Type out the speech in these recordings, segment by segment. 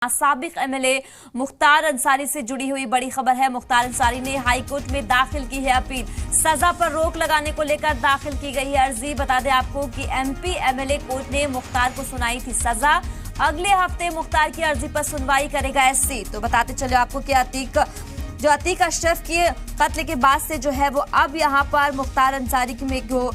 साबिक एमएलए मुख्तार अंसारी से जुड़ी हुई बड़ी खबर है। मुख्तार अंसारी ने हाईकोर्ट में दाखिल की है अपील। सजा पर रोक लगाने को लेकर दाखिल की गई है अर्जी। बता दें आपको कि एमपी एमएलए कोर्ट ने मुख्तार को सुनाई थी सजा। अगले हफ्ते मुख्तार की अर्जी पर सुनवाई करेगा एससी। तो बताते चले आपको कि अतीक अशरफ के कत्ल के बाद से जो है वो अब यहाँ पर मुख्तार अंसारी की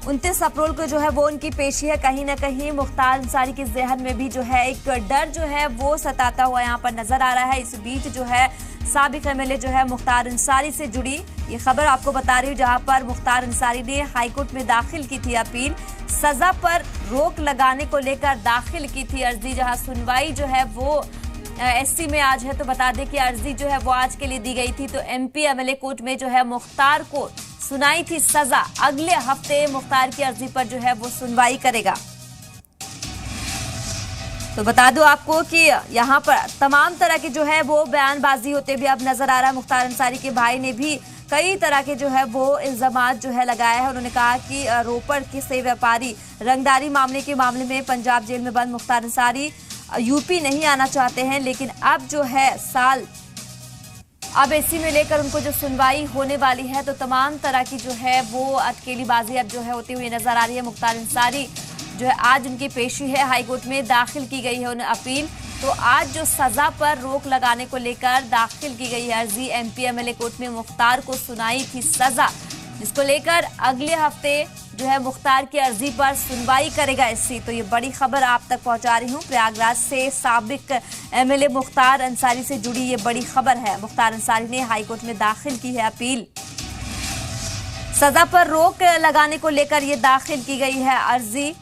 29 अप्रैल को जो है वो उनकी पेशी है। कहीं ना कहीं मुख्तार अंसारी के जहन में भी जो है एक डर जो है वो सताता हुआ यहाँ पर नजर आ रहा है। इस बीच जो है साबिक एमएलए जो है मुख्तार अंसारी से जुड़ी ये खबर आपको बता रही हूँ, जहाँ पर मुख्तार अंसारी ने हाईकोर्ट में दाखिल की थी अपील। सजा पर रोक लगाने को लेकर दाखिल की थी अर्जी, जहाँ सुनवाई जो है वो एससी में आज है। तो बता दें कि अर्जी जो है वो आज के लिए दी गई थी। तो एमपी एमएलए कोर्ट में जो है मुख्तार को सुनाई थी सजा। अगले हफ्ते मुख्तार की अर्जी पर जो है वो सुनवाई करेगा। तो बता दूं आपको कि यहाँ पर तमाम तरह के जो है वो बयानबाजी होते भी अब नजर आ रहा है। मुख्तार अंसारी के भाई ने भी कई तरह के जो है वो इल्जामात जो है लगाया है। उन्होंने कहा कि रोपड़ के से व्यापारी रंगदारी के मामले में पंजाब जेल में बंद मुख्तार अंसारी यूपी नहीं आना चाहते हैं, लेकिन अब जो है अब एससी में लेकर उनको जो सुनवाई होने वाली है, तो तमाम तरह की जो है वो अटकेलीबाजी अब जो है होती हुई नजर आ रही है। मुख्तार अंसारी जो है आज उनकी पेशी है, हाईकोर्ट में दाखिल की गई है उन्हें अपील। तो आज जो सजा पर रोक लगाने को लेकर दाखिल की गई है अर्जी, एमपी एमएलए कोर्ट में मुख्तार को सुनाई थी सजा, जिसको लेकर अगले हफ्ते जो है मुख्तार की अर्जी पर सुनवाई करेगा एससी। तो ये बड़ी खबर आप तक पहुंचा रही हूं। प्रयागराज से साबिक एमएलए मुख्तार अंसारी से जुड़ी ये बड़ी खबर है। मुख्तार अंसारी ने हाईकोर्ट में दाखिल की है अपील। सजा पर रोक लगाने को लेकर ये दाखिल की गई है अर्जी।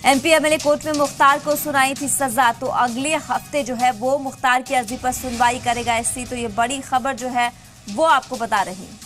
एमपी एमएलए कोर्ट में मुख्तार को सुनाई थी सजा, तो अगले हफ्ते जो है वो मुख्तार की अर्जी पर सुनवाई करेगा एससी। तो ये बड़ी खबर जो है वो आपको बता रही हूं।